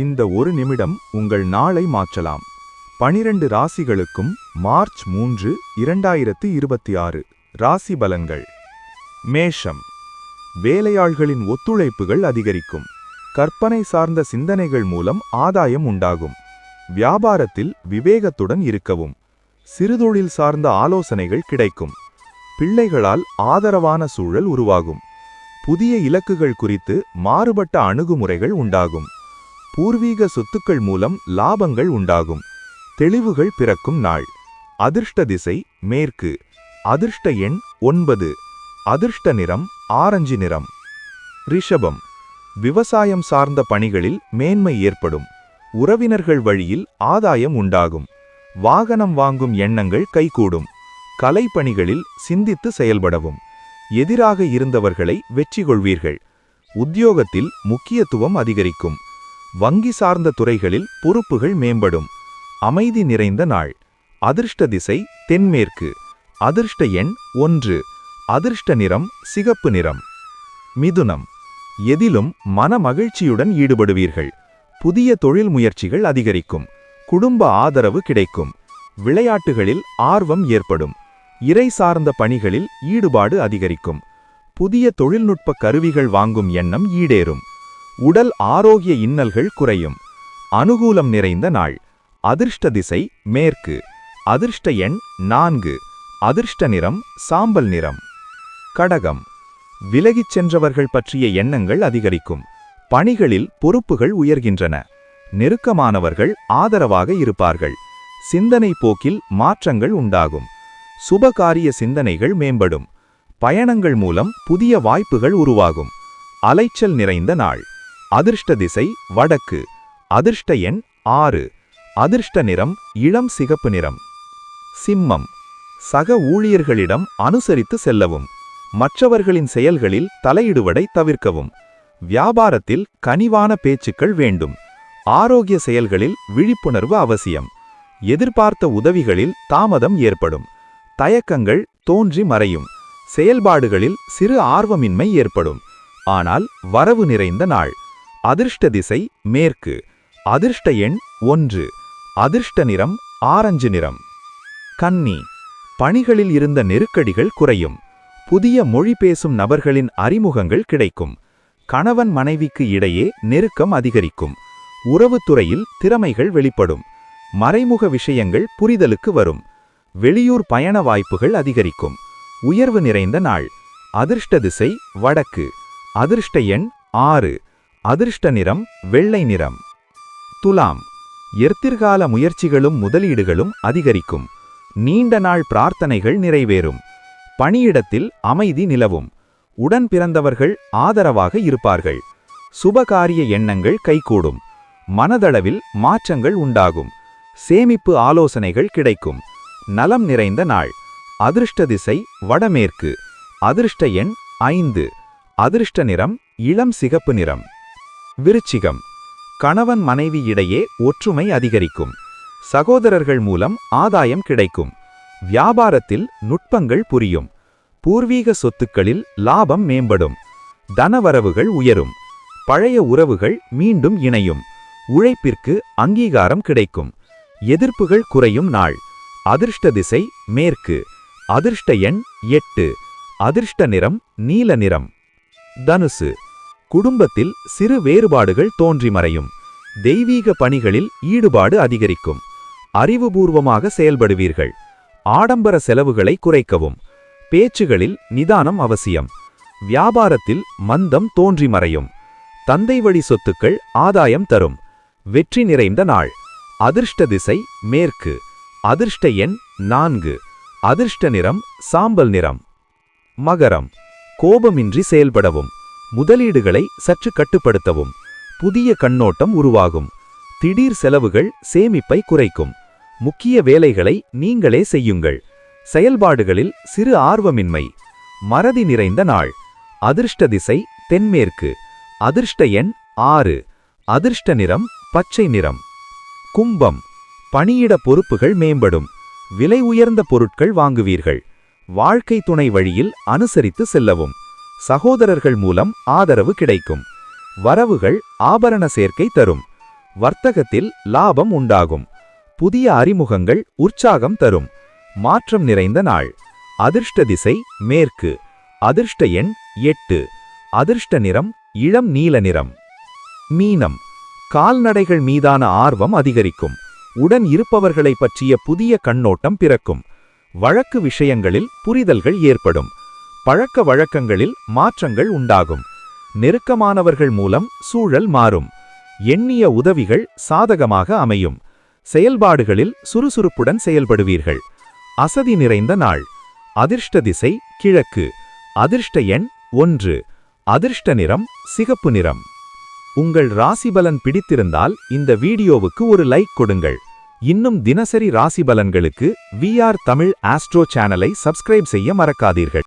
இந்த ஒரு நிமிடம் உங்கள் நாளை மாற்றலாம். 12 ராசிகளுக்கும் மார்ச் 3, 2026 ராசி பலன்கள். மேஷம். வேலையாள்களின் ஒத்துழைப்புகள் அதிகரிக்கும். கற்பனை சார்ந்த சிந்தனைகள் மூலம் ஆதாயம் உண்டாகும். வியாபாரத்தில் விவேகத்துடன் இருக்கவும். சிறுதொழில் சார்ந்த ஆலோசனைகள் கிடைக்கும். பிள்ளைகளால் ஆதரவான சூழல் உருவாகும். புதிய இலக்குகள் குறித்து மாறுபட்ட அணுகுமுறைகள் உண்டாகும். பூர்வீக சொத்துக்கள் மூலம் லாபங்கள் உண்டாகும். தெளிவுகள் பிறக்கும் நாள். அதிர்ஷ்ட திசை மேற்கு. அதிர்ஷ்ட எண் 9. அதிர்ஷ்ட நிறம் ஆரஞ்சு நிறம். ரிஷபம். விவசாயம் சார்ந்த பணிகளில் மேன்மை ஏற்படும். உறவினர்கள் வழியில் ஆதாயம் உண்டாகும். வாகனம் வாங்கும் எண்ணங்கள் கைகூடும். கலைப்பணிகளில் சிந்தித்து செயல்படவும். எதிராக இருந்தவர்களை வெற்றி கொள்வீர்கள். உத்தியோகத்தில் முக்கியத்துவம் அதிகரிக்கும். வங்கி சார்ந்த துறைகளில் பொறுப்புகள் மேம்படும். அமைதி நிறைந்த நாள். அதிர்ஷ்ட திசை தென்மேற்கு. அதிர்ஷ்ட எண் 1. அதிர்ஷ்ட நிறம் சிகப்பு நிறம். மிதுனம். எதிலும் மன மகிழ்ச்சியுடன் ஈடுபடுவீர்கள். புதிய தொழில் முயற்சிகள் அதிகரிக்கும். குடும்ப ஆதரவு கிடைக்கும். விளையாட்டுகளில் ஆர்வம் ஏற்படும். இறை சார்ந்த பணிகளில் ஈடுபாடு அதிகரிக்கும். புதிய தொழில்நுட்ப கருவிகள் வாங்கும் எண்ணம் ஈடேறும். உடல் ஆரோக்கிய இன்னல்கள் குறையும். அனுகூலம் நிறைந்த நாள். அதிர்ஷ்ட திசை மேற்கு. அதிர்ஷ்ட எண் 4. அதிர்ஷ்ட நிறம் சாம்பல் நிறம். கடகம். விலகிச் சென்றவர்கள் பற்றிய எண்ணங்கள் அதிகரிக்கும். பணிகளில் பொறுப்புகள் உயர்கின்றன. நெருக்கமானவர்கள் ஆதரவாக இருப்பார்கள். சிந்தனை போக்கில் மாற்றங்கள் உண்டாகும். சுபகாரிய சிந்தனைகள் மேம்படும். பயணங்கள் மூலம் புதிய வாய்ப்புகள் உருவாகும். அலைச்சல் நிறைந்த நாள். அதிர்ஷ்ட திசை வடக்கு. அதிர்ஷ்ட எண் 6. அதிர்ஷ்ட நிறம் இளம் சிகப்பு நிறம். சிம்மம். சக ஊழியர்களிடம் அனுசரித்து செல்லவும். மற்றவர்களின் செயல்களில் தலையிடுவதை தவிர்க்கவும். வியாபாரத்தில் கனிவான பேச்சுக்கள் வேண்டும். ஆரோக்கிய செயல்களில் விழிப்புணர்வு அவசியம். எதிர்பார்த்த உதவிகளில் தாமதம் ஏற்படும். தயக்கங்கள் தோன்றி மறையும். செயல்பாடுகளில் சிறு ஆர்வமின்மை ஏற்படும். ஆனால் வரவு நிறைந்த நாள். அதிர்ஷ்ட திசை மேற்கு. அதிர்ஷ்ட எண் 1. அதிர்ஷ்ட நிறம் ஆரஞ்சு நிறம். கன்னி. பணிகளில் இருந்த நெருக்கடிகள் குறையும். புதிய மொழி பேசும் நபர்களின் அறிமுகங்கள் கிடைக்கும். கணவன் மனைவிக்கு இடையே நெருக்கம் அதிகரிக்கும். உறவுத்துறையில் திறமைகள் வெளிப்படும். மறைமுக விஷயங்கள் புரிதலுக்கு வரும். வெளியூர் பயண வாய்ப்புகள் அதிகரிக்கும். உயர்வு நிறைந்த நாள். அதிர்ஷ்ட திசை வடக்கு. அதிர்ஷ்ட எண் 6. அதிர்ஷ்ட நிறம் வெள்ளை நிறம். துலாம். எதிர்கால முயற்சிகளும் முதலீடுகளும் அதிகரிக்கும். நீண்ட நாள் பிரார்த்தனைகள் நிறைவேறும். பணியிடத்தில் அமைதி நிலவும். உடன் பிறந்தவர்கள் ஆதரவாக இருப்பார்கள். சுபகாரிய எண்ணங்கள் கைகூடும். மனதளவில் மாற்றங்கள் உண்டாகும். சேமிப்பு ஆலோசனைகள் கிடைக்கும். நலம் நிறைந்த நாள். அதிர்ஷ்ட திசை வடமேற்கு. அதிர்ஷ்ட எண் 5. அதிர்ஷ்ட நிறம் இளம் சிகப்பு நிறம். விருச்சிகம். கணவன் மனைவி இடையே ஒற்றுமை அதிகரிக்கும். சகோதரர்கள் மூலம் ஆதாயம் கிடைக்கும். வியாபாரத்தில் நுட்பங்கள் புரியும். பூர்வீக சொத்துக்களில் லாபம் மேம்படும். தனவரவுகள் உயரும். பழைய உறவுகள் மீண்டும் இணையும். உழைப்பிற்கு அங்கீகாரம் கிடைக்கும். எதிர்ப்புகள் குறையும் நாள். அதிர்ஷ்ட திசை மேற்கு. அதிர்ஷ்ட எண் 8. அதிர்ஷ்ட நிறம் நீல நிறம். தனுசு. குடும்பத்தில் சிறு வேறுபாடுகள் தோன்றி மறையும். தெய்வீக பணிகளில் ஈடுபாடு அதிகரிக்கும். அறிவுபூர்வமாக செயல்படுவீர்கள். ஆடம்பர செலவுகளை குறைக்கவும். பேச்சுகளில் நிதானம் அவசியம். வியாபாரத்தில் மந்தம் தோன்றி மறையும். தந்தை வழி சொத்துக்கள் ஆதாயம் தரும். வெற்றி நிறைந்த நாள். அதிர்ஷ்ட திசை மேற்கு. அதிர்ஷ்ட எண் 4. அதிர்ஷ்ட நிறம் சாம்பல் நிறம். மகரம். கோபமின்றி செயல்படவும். முதலீடுகளை சற்று கட்டுப்படுத்தவும். புதிய கண்ணோட்டம் உருவாகும். திடீர் செலவுகள் சேமிப்பை குறைக்கும். முக்கிய வேலைகளை நீங்களே செய்யுங்கள். செயல்பாடுகளில் சிறு ஆர்வமின்மை. மறதி நிறைந்த நாள். அதிர்ஷ்ட திசை தென்மேற்கு. அதிர்ஷ்ட எண் 6. அதிர்ஷ்ட நிறம் பச்சை நிறம். கும்பம். பணியிட பொறுப்புகள் மேம்படும். விலை உயர்ந்த பொருட்கள் வாங்குவீர்கள். வாழ்க்கை துணை வழியில் அனுசரித்து செல்லவும். சகோதரர்கள் மூலம் ஆதரவு கிடைக்கும். வரவுகள் ஆபரண சேர்க்கை தரும். வர்த்தகத்தில் லாபம் உண்டாகும். புதிய அறிமுகங்கள் உற்சாகம் தரும். மாற்றம் நிறைந்த நாள். அதிர்ஷ்ட திசை மேற்கு. அதிர்ஷ்ட எண் 8. அதிர்ஷ்ட நிறம் இளம் நீல நிறம். மீனம். கால்நடைகள் மீதான ஆர்வம் அதிகரிக்கும். உடன் இருப்பவர்களை பற்றிய புதிய கண்ணோட்டம் பிறக்கும். வழக்கு விஷயங்களில் புரிதல்கள் ஏற்படும். பழக்க வழக்கங்களில் மாற்றங்கள் உண்டாகும். நெருக்கமானவர்கள் மூலம் சூழல் மாறும். எண்ணிய உதவிகள் சாதகமாக அமையும். செயல்பாடுகளில் சுறுசுறுப்புடன் செயல்படுவீர்கள். அசதி நிறைந்த நாள். அதிர்ஷ்ட திசை கிழக்கு. அதிர்ஷ்ட எண் 1. அதிர்ஷ்ட நிறம் சிகப்பு நிறம். உங்கள் ராசிபலன் பிடித்திருந்தால் இந்த வீடியோவுக்கு ஒரு லைக் கொடுங்கள். இன்னும் தினசரி ராசிபலன்களுக்கு VR தமிழ் ஆஸ்ட்ரோ சேனலை சப்ஸ்கிரைப் செய்ய மறக்காதீர்கள்.